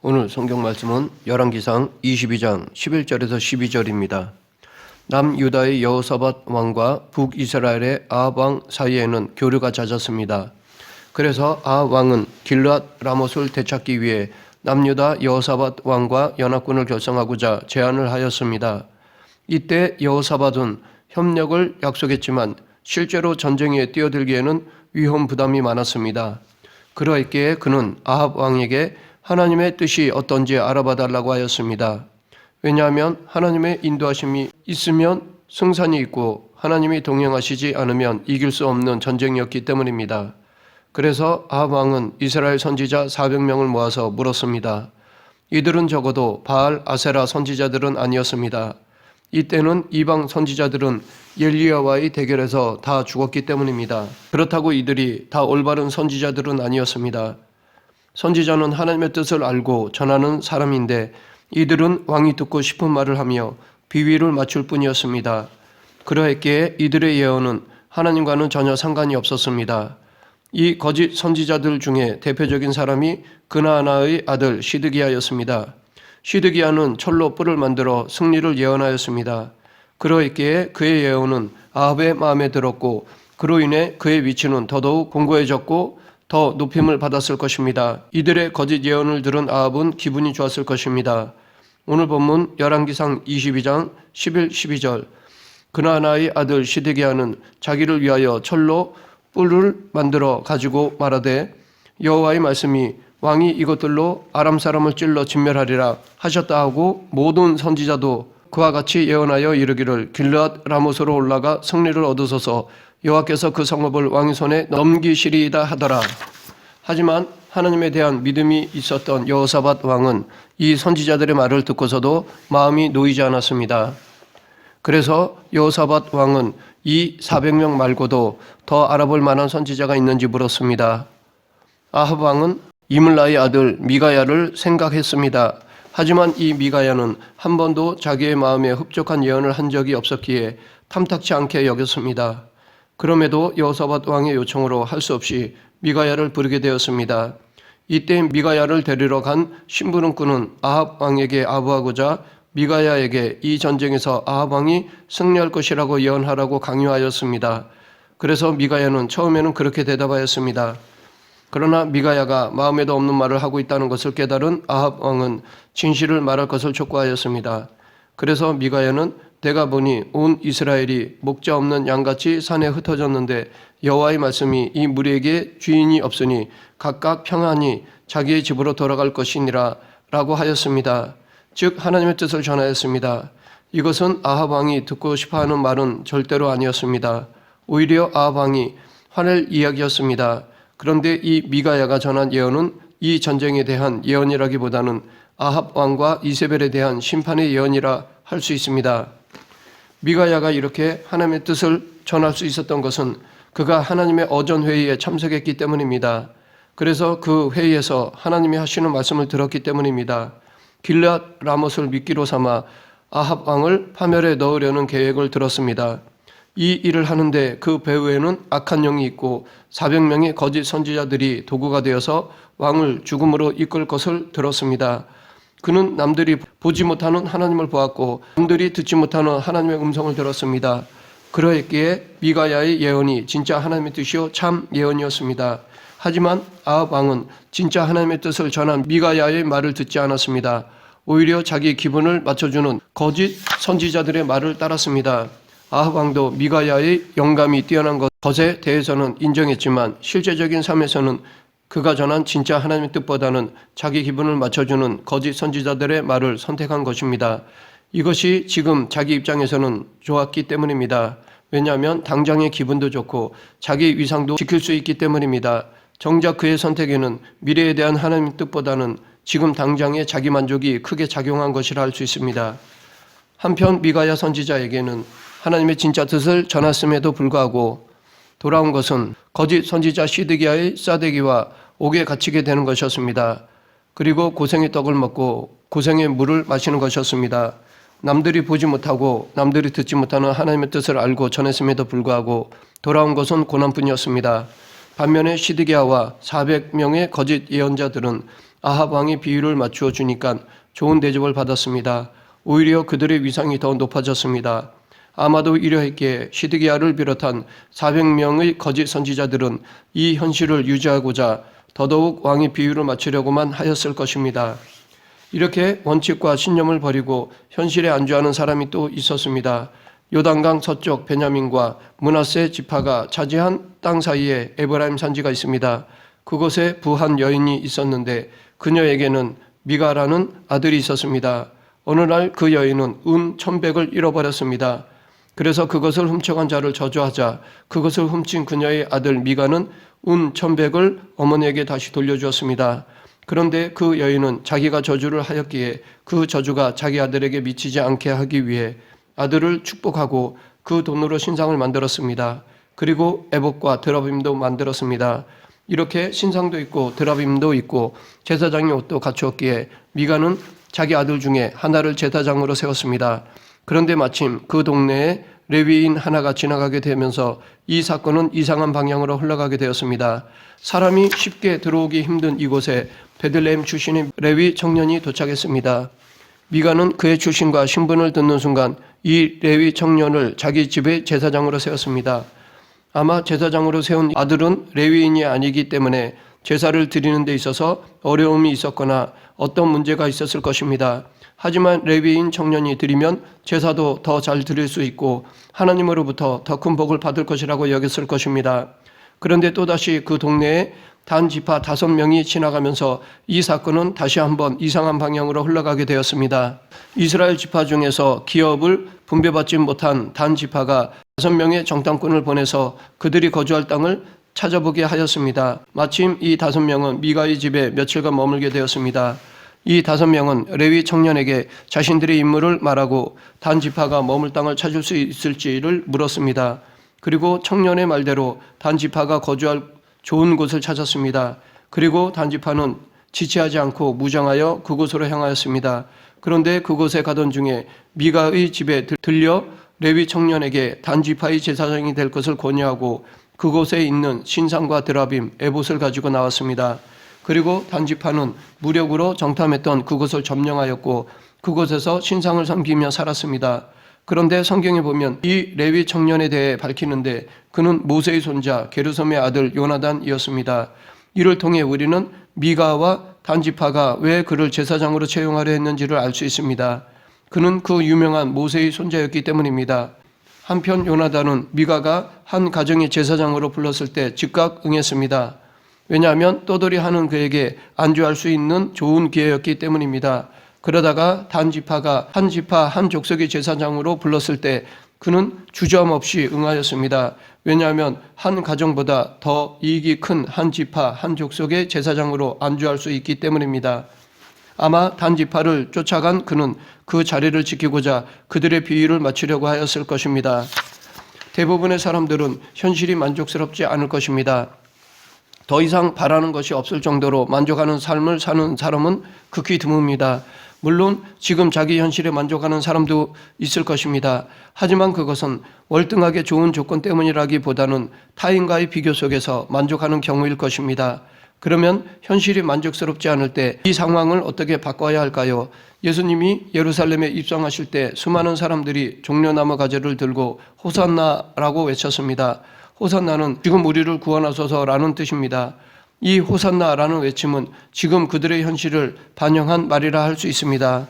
오늘 성경 말씀은 열왕기상 22장 11절에서 12절입니다. 남유다의 여호사밧 왕과 북이스라엘의 아합 왕 사이에는 교류가 잦았습니다. 그래서 아합 왕은 길르앗 라못을 되찾기 위해 남유다 여호사밧 왕과 연합군을 결성하고자 제안을 하였습니다. 이때 여호사밧은 협력을 약속했지만 실제로 전쟁에 뛰어들기에는 위험 부담이 많았습니다. 그러했기에 그는 아합 왕에게 하나님의 뜻이 어떤지 알아봐 달라고 하였습니다. 왜냐하면 하나님의 인도하심이 있으면 승산이 있고 하나님이 동행하시지 않으면 이길 수 없는 전쟁이었기 때문입니다. 그래서 아합 왕은 이스라엘 선지자 400명을 모아서 물었습니다. 이들은 적어도 바알 아세라 선지자들은 아니었습니다. 이때는 이방 선지자들은 엘리야와의 대결에서 다 죽었기 때문입니다. 그렇다고 이들이 다 올바른 선지자들은 아니었습니다. 선지자는 하나님의 뜻을 알고 전하는 사람인데 이들은 왕이 듣고 싶은 말을 하며 비위를 맞출 뿐이었습니다. 그러했기에 이들의 예언은 하나님과는 전혀 상관이 없었습니다. 이 거짓 선지자들 중에 대표적인 사람이 그나아나의 아들 시드기야였습니다. 시드기야는 철로 뿔을 만들어 승리를 예언하였습니다. 그러했기에 그의 예언은 아합의 마음에 들었고 그로 인해 그의 위치는 더더욱 공고해졌고 더 높임을 받았을 것입니다. 이들의 거짓 예언을 들은 아합은 기분이 좋았을 것입니다. 오늘 본문 열왕기상 22장 11, 12절 그나아나의 아들 시드기야는 자기를 위하여 철로 뿔을 만들어 가지고 말하되 여호와의 말씀이 왕이 이것들로 아람 사람을 찔러 진멸하리라 하셨다 하고 모든 선지자도 그와 같이 예언하여 이르기를 길르앗 라못으로 올라가 승리를 얻으소서 여호와께서 그 성읍을 왕의 손에 넘기시리이다 하더라. 하지만 하나님에 대한 믿음이 있었던 여호사밧 왕은 이 선지자들의 말을 듣고서도 마음이 놓이지 않았습니다. 그래서 여호사밧 왕은 이 400명 말고도 더 알아볼 만한 선지자가 있는지 물었습니다. 아합 왕은 이물라의 아들 미가야를 생각했습니다. 하지만 이 미가야는 한 번도 자기의 마음에 흡족한 예언을 한 적이 없었기에 탐탁치 않게 여겼습니다. 그럼에도 여호사밧 왕의 요청으로 할 수 없이 미가야를 부르게 되었습니다. 이때 미가야를 데리러 간 심부름꾼은 아합 왕에게 아부하고자 미가야에게 이 전쟁에서 아합 왕이 승리할 것이라고 예언하라고 강요하였습니다. 그래서 미가야는 처음에는 그렇게 대답하였습니다. 그러나 미가야가 마음에도 없는 말을 하고 있다는 것을 깨달은 아합 왕은 진실을 말할 것을 촉구하였습니다. 그래서 미가야는 내가 보니 온 이스라엘이 목자 없는 양같이 산에 흩어졌는데 여호와의 말씀이 이 무리에게 주인이 없으니 각각 평안히 자기의 집으로 돌아갈 것이니라 라고 하였습니다. 즉 하나님의 뜻을 전하였습니다. 이것은 아합 왕이 듣고 싶어하는 말은 절대로 아니었습니다. 오히려 아합 왕이 화낼 이야기였습니다. 그런데 이 미가야가 전한 예언은 이 전쟁에 대한 예언이라기보다는 아합 왕과 이세벨에 대한 심판의 예언이라 할 수 있습니다. 미가야가 이렇게 하나님의 뜻을 전할 수 있었던 것은 그가 하나님의 어전 회의에 참석했기 때문입니다. 그래서 그 회의에서 하나님이 하시는 말씀을 들었기 때문입니다. 길르앗 라못을 미끼로 삼아 아합 왕을 파멸에 넣으려는 계획을 들었습니다. 이 일을 하는데 그 배후에는 악한 영이 있고 400명의 거짓 선지자들이 도구가 되어서 왕을 죽음으로 이끌 것을 들었습니다. 그는 남들이 보지 못하는 하나님을 보았고 남들이 듣지 못하는 하나님의 음성을 들었습니다. 그러했기에 미가야의 예언이 진짜 하나님의 뜻이요 참 예언이었습니다. 하지만 아합 왕은 진짜 하나님의 뜻을 전한 미가야의 말을 듣지 않았습니다. 오히려 자기 기분을 맞춰주는 거짓 선지자들의 말을 따랐습니다. 아합 왕도 미가야의 영감이 뛰어난 것에 대해서는 인정했지만 실제적인 삶에서는 그가 전한 진짜 하나님의 뜻보다는 자기 기분을 맞춰주는 거짓 선지자들의 말을 선택한 것입니다. 이것이 지금 자기 입장에서는 좋았기 때문입니다. 왜냐하면 당장의 기분도 좋고 자기 위상도 지킬 수 있기 때문입니다. 정작 그의 선택에는 미래에 대한 하나님의 뜻보다는 지금 당장의 자기 만족이 크게 작용한 것이라 할 수 있습니다. 한편 미가야 선지자에게는 하나님의 진짜 뜻을 전했음에도 불구하고 돌아온 것은 거짓 선지자 시드기야의 싸대기와 옥에 갇히게 되는 것이었습니다. 그리고 고생의 떡을 먹고 고생의 물을 마시는 것이었습니다. 남들이 보지 못하고 남들이 듣지 못하는 하나님의 뜻을 알고 전했음에도 불구하고 돌아온 것은 고난뿐이었습니다. 반면에 시드기야와 400명의 거짓 예언자들은 아합 왕이 비유를 맞추어 주니까 좋은 대접을 받았습니다. 오히려 그들의 위상이 더 높아졌습니다. 아마도 이러했기에 시드기야를 비롯한 400명의 거짓 선지자들은 이 현실을 유지하고자 더더욱 왕이 비유를 맞추려고만 하였을 것입니다. 이렇게 원칙과 신념을 버리고 현실에 안주하는 사람이 또 있었습니다. 요단강 서쪽 베냐민과 므낫세 지파가 차지한 땅 사이에 에브라임 산지가 있습니다. 그곳에 부한 여인이 있었는데 그녀에게는 미가라는 아들이 있었습니다. 어느 날 그 여인은 은 1,100을 잃어버렸습니다. 그래서 그것을 훔쳐간 자를 저주하자 그것을 훔친 그녀의 아들 미가는 은 1,100을 어머니에게 다시 돌려주었습니다. 그런데 그 여인은 자기가 저주를 하였기에 그 저주가 자기 아들에게 미치지 않게 하기 위해 아들을 축복하고 그 돈으로 신상을 만들었습니다. 그리고 에봇과 드라빔도 만들었습니다. 이렇게 신상도 있고 드라빔도 있고 제사장의 옷도 갖추었기에 미가는 자기 아들 중에 하나를 제사장으로 세웠습니다. 그런데 마침 그 동네에 레위인 하나가 지나가게 되면서 이 사건은 이상한 방향으로 흘러가게 되었습니다. 사람이 쉽게 들어오기 힘든 이곳에 베들레헴 출신의 레위 청년이 도착했습니다. 미가는 그의 출신과 신분을 듣는 순간 이 레위 청년을 자기 집의 제사장으로 세웠습니다. 아마 제사장으로 세운 아들은 레위인이 아니기 때문에 제사를 드리는 데 있어서 어려움이 있었거나 어떤 문제가 있었을 것입니다. 하지만 레위인 청년이 드리면 제사도 더 잘 드릴 수 있고 하나님으로부터 더 큰 복을 받을 것이라고 여겼을 것입니다. 그런데 또다시 그 동네에 단 지파 5명이 지나가면서 이 사건은 다시 한번 이상한 방향으로 흘러가게 되었습니다. 이스라엘 지파 중에서 기업을 분배받지 못한 단 지파가 5명의 정탐꾼을 보내서 그들이 거주할 땅을 찾아보게 하였습니다. 마침 이 5명은 미가의 집에 며칠간 머물게 되었습니다. 이 5명은 레위 청년에게 자신들의 임무를 말하고 단 지파가 머물 땅을 찾을 수 있을지를 물었습니다. 그리고 청년의 말대로 단 지파가 거주할 좋은 곳을 찾았습니다. 그리고 단 지파는 지체하지 않고 무장하여 그곳으로 향하였습니다. 그런데 그곳에 가던 중에 미가의 집에 들려 레위 청년에게 단 지파의 제사장이 될 것을 권유하고 그곳에 있는 신상과 드라빔, 에봇을 가지고 나왔습니다. 그리고 단 지파는 무력으로 정탐했던 그곳을 점령하였고 그곳에서 신상을 섬기며 살았습니다. 그런데 성경에 보면 이 레위 청년에 대해 밝히는데 그는 모세의 손자 게르솜의 아들 요나단이었습니다. 이를 통해 우리는 미가와 단 지파가 왜 그를 제사장으로 채용하려 했는지를 알 수 있습니다. 그는 그 유명한 모세의 손자였기 때문입니다. 한편 요나단은 미가가 한 가정의 제사장으로 불렀을 때 즉각 응했습니다. 왜냐하면 떠돌이 하는 그에게 안주할 수 있는 좋은 기회였기 때문입니다. 그러다가 단 지파가 한 지파 한 족속의 제사장으로 불렀을 때 그는 주저함없이 응하였습니다. 왜냐하면 한 가정보다 더 이익이 큰 한 지파 한 족속의 제사장으로 안주할 수 있기 때문입니다. 아마 단 지파를 쫓아간 그는 그 자리를 지키고자 그들의 비위를 맞추려고 하였을 것입니다. 대부분의 사람들은 현실이 만족스럽지 않을 것입니다. 더 이상 바라는 것이 없을 정도로 만족하는 삶을 사는 사람은 극히 드뭅니다. 물론 지금 자기 현실에 만족하는 사람도 있을 것입니다. 하지만 그것은 월등하게 좋은 조건 때문이라기보다는 타인과의 비교 속에서 만족하는 경우일 것입니다. 그러면 현실이 만족스럽지 않을 때 이 상황을 어떻게 바꿔야 할까요? 예수님이 예루살렘에 입성하실 때 수많은 사람들이 종려나무 가지를 들고 호산나라고 외쳤습니다. 호산나는 지금 우리를 구원하소서라는 뜻입니다. 이 호산나라는 외침은 지금 그들의 현실을 반영한 말이라 할 수 있습니다.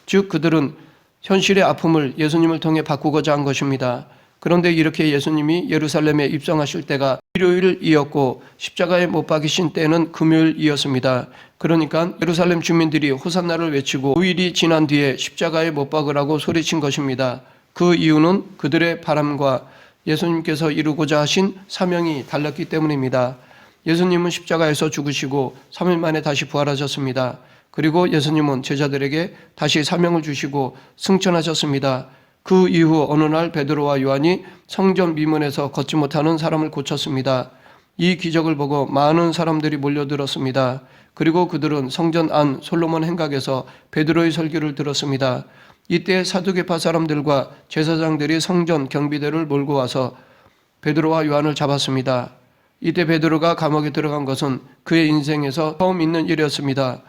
즉 그들은 현실의 아픔을 예수님을 통해 바꾸고자 한 것입니다. 그런데 이렇게 예수님이 예루살렘에 입성하실 때가 일요일이었고 십자가에 못 박히신 때는 금요일이었습니다. 그러니까 예루살렘 주민들이 호산나를 외치고 5일이 지난 뒤에 십자가에 못 박으라고 소리친 것입니다. 그 이유는 그들의 바람과 예수님께서 이루고자 하신 사명이 달랐기 때문입니다. 예수님은 십자가에서 죽으시고 3일 만에 다시 부활하셨습니다. 그리고 예수님은 제자들에게 다시 사명을 주시고 승천하셨습니다. 그 이후 어느 날 베드로와 요한이 성전 미문에서 걷지 못하는 사람을 고쳤습니다. 이 기적을 보고 많은 사람들이 몰려들었습니다. 그리고 그들은 성전 안 솔로몬 행각에서 베드로의 설교를 들었습니다. 이때 사두개파 사람들과 제사장들이 성전 경비대를 몰고 와서 베드로와 요한을 잡았습니다. 이때 베드로가 감옥에 들어간 것은 그의 인생에서 처음 있는 일이었습니다.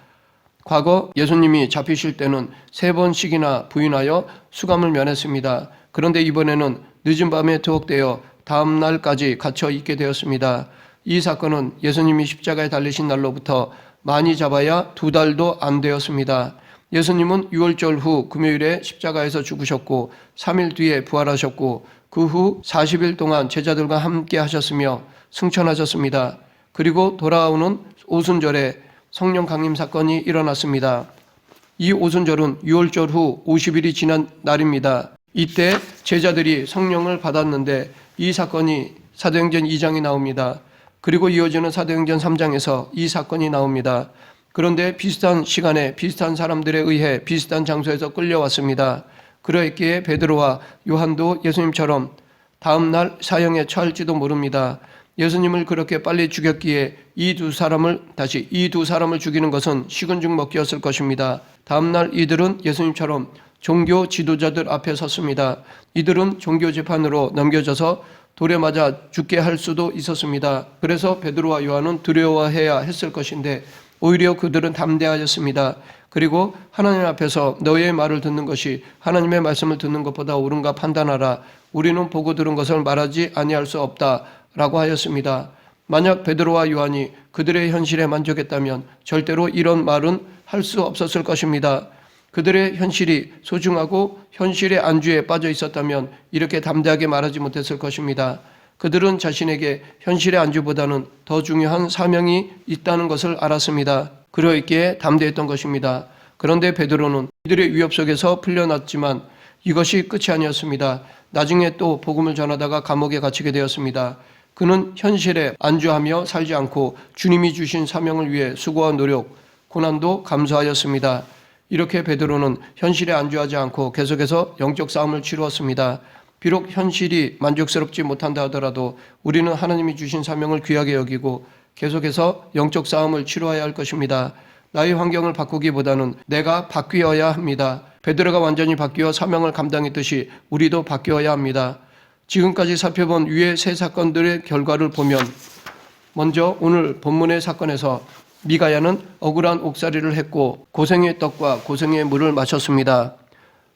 과거 예수님이 잡히실 때는 3번씩이나 부인하여 수감을 면했습니다. 그런데 이번에는 늦은 밤에 투옥되어 다음 날까지 갇혀 있게 되었습니다. 이 사건은 예수님이 십자가에 달리신 날로부터 많이 잡아야 2달도 안 되었습니다. 예수님은 유월절 후 금요일에 십자가에서 죽으셨고 3일 뒤에 부활하셨고 그 후 40일 동안 제자들과 함께 하셨으며 승천하셨습니다. 그리고 돌아오는 오순절에 성령 강림 사건이 일어났습니다. 이 오순절은 유월절 후 50일이 지난 날입니다. 이때 제자들이 성령을 받았는데 이 사건이 사도행전 2장에 나옵니다. 그리고 이어지는 사도행전 3장에서 이 사건이 나옵니다. 그런데 비슷한 시간에 비슷한 사람들에 의해 비슷한 장소에서 끌려왔습니다. 그러했기에 베드로와 요한도 예수님처럼 다음 날 사형에 처할지도 모릅니다. 예수님을 그렇게 빨리 죽였기에 이 두 사람을 죽이는 것은 식은 죽 먹기였을 것입니다. 다음 날 이들은 예수님처럼 종교 지도자들 앞에 섰습니다. 이들은 종교 재판으로 넘겨져서 돌에 맞아 죽게 할 수도 있었습니다. 그래서 베드로와 요한은 두려워해야 했을 것인데 오히려 그들은 담대하였습니다. 그리고 하나님 앞에서 너의 말을 듣는 것이 하나님의 말씀을 듣는 것보다 옳은가 판단하라. 우리는 보고 들은 것을 말하지 아니할 수 없다라고 하였습니다. 만약 베드로와 요한이 그들의 현실에 만족했다면 절대로 이런 말은 할 수 없었을 것입니다. 그들의 현실이 소중하고 현실의 안주에 빠져 있었다면 이렇게 담대하게 말하지 못했을 것입니다. 그들은 자신에게 현실의 안주보다는 더 중요한 사명이 있다는 것을 알았습니다. 그러했기에 담대했던 것입니다. 그런데 베드로는 이들의 위협 속에서 풀려났지만 이것이 끝이 아니었습니다. 나중에 또 복음을 전하다가 감옥에 갇히게 되었습니다. 그는 현실에 안주하며 살지 않고 주님이 주신 사명을 위해 수고와 노력, 고난도 감수하였습니다. 이렇게 베드로는 현실에 안주하지 않고 계속해서 영적 싸움을 치루었습니다. 비록 현실이 만족스럽지 못한다 하더라도 우리는 하나님이 주신 사명을 귀하게 여기고 계속해서 영적 싸움을 치루어야 할 것입니다. 나의 환경을 바꾸기보다는 내가 바뀌어야 합니다. 베드로가 완전히 바뀌어 사명을 감당했듯이 우리도 바뀌어야 합니다. 지금까지 살펴본 위의 세 사건들의 결과를 보면 먼저 오늘 본문의 사건에서 미가야는 억울한 옥살이를 했고 고생의 떡과 고생의 물을 마셨습니다.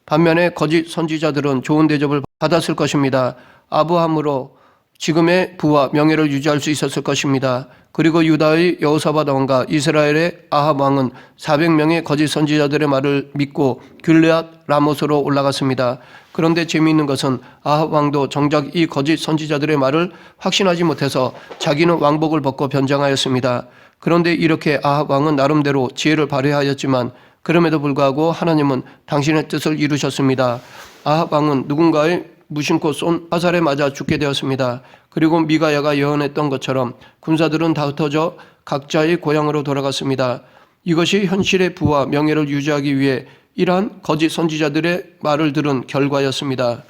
반면에 거짓 선지자들은 좋은 대접을 받았을 것입니다. 아브라함으로 지금의 부와 명예를 유지할 수 있었을 것입니다. 그리고 유다의 여호사밧 왕과 이스라엘의 아합 왕은 400명의 거짓 선지자들의 말을 믿고 길르앗 라못으로 올라갔습니다. 그런데 재미있는 것은 아합 왕도 정작 이 거짓 선지자들의 말을 확신하지 못해서 자기는 왕복을 벗고 변장하였습니다. 그런데 이렇게 아합 왕은 나름대로 지혜를 발휘하였지만 그럼에도 불구하고 하나님은 당신의 뜻을 이루셨습니다. 아합 왕은 누군가의 무심코 쏜 화살에 맞아 죽게 되었습니다. 그리고 미가야가 예언했던 것처럼 군사들은 다 흩어져 각자의 고향으로 돌아갔습니다. 이것이 현실의 부와 명예를 유지하기 위해 이러한 거짓 선지자들의 말을 들은 결과였습니다.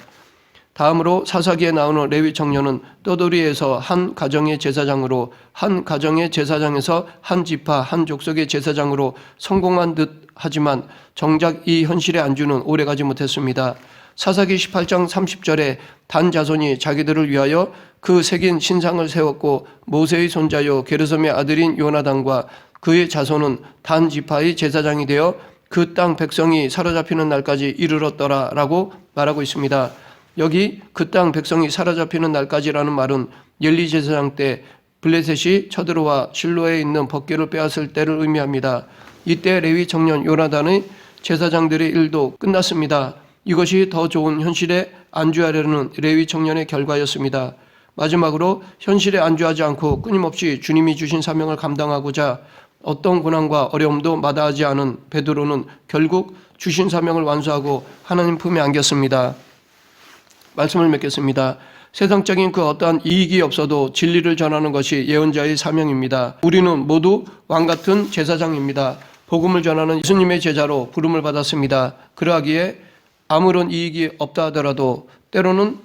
다음으로 사사기에 나오는 레위 청년은 떠돌이에서 한 가정의 제사장으로, 한 가정의 제사장에서 한 지파, 한 족속의 제사장으로 성공한 듯 하지만 정작 이 현실의 안주는 오래가지 못했습니다. 사사기 18장 30절에 단 자손이 자기들을 위하여 그 새긴 신상을 세웠고 모세의 손자요 게르솜의 아들인 요나단과 그의 자손은 단 지파의 제사장이 되어 그 땅 백성이 사로잡히는 날까지 이르렀더라 라고 말하고 있습니다. 여기 그 땅 백성이 사로잡히는 날까지라는 말은 엘리 제사장 때 블레셋이 쳐들어와 실로에 있는 법궤를 빼앗을 때를 의미합니다. 이때 레위 청년 요나단의 제사장들의 일도 끝났습니다. 이것이 더 좋은 현실에 안주하려는 레위 청년의 결과였습니다. 마지막으로 현실에 안주하지 않고 끊임없이 주님이 주신 사명을 감당하고자 어떤 고난과 어려움도 마다하지 않은 베드로는 결국 주신 사명을 완수하고 하나님 품에 안겼습니다. 말씀을 맺겠습니다. 세상적인 그 어떠한 이익이 없어도 진리를 전하는 것이 예언자의 사명입니다. 우리는 모두 왕같은 제사장입니다. 복음을 전하는 예수님의 제자로 부름을 받았습니다. 그러하기에 아무런 이익이 없다 하더라도 때로는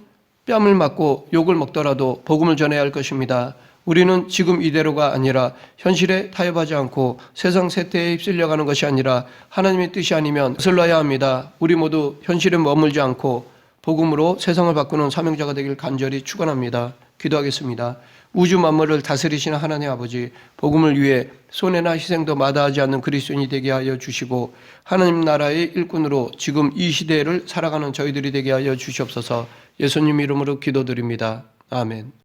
뺨을 맞고 욕을 먹더라도 복음을 전해야 할 것입니다. 우리는 지금 이대로가 아니라 현실에 타협하지 않고 세상 세태에 휩쓸려가는 것이 아니라 하나님의 뜻이 아니면 거슬러야 합니다. 우리 모두 현실에 머물지 않고 복음으로 세상을 바꾸는 사명자가 되길 간절히 축원합니다. 기도하겠습니다. 우주 만물을 다스리시는 하나님 아버지, 복음을 위해 손해나 희생도 마다하지 않는 그리스도인이 되게 하여 주시고 하나님 나라의 일꾼으로 지금 이 시대를 살아가는 저희들이 되게 하여 주시옵소서. 예수님 이름으로 기도드립니다. 아멘.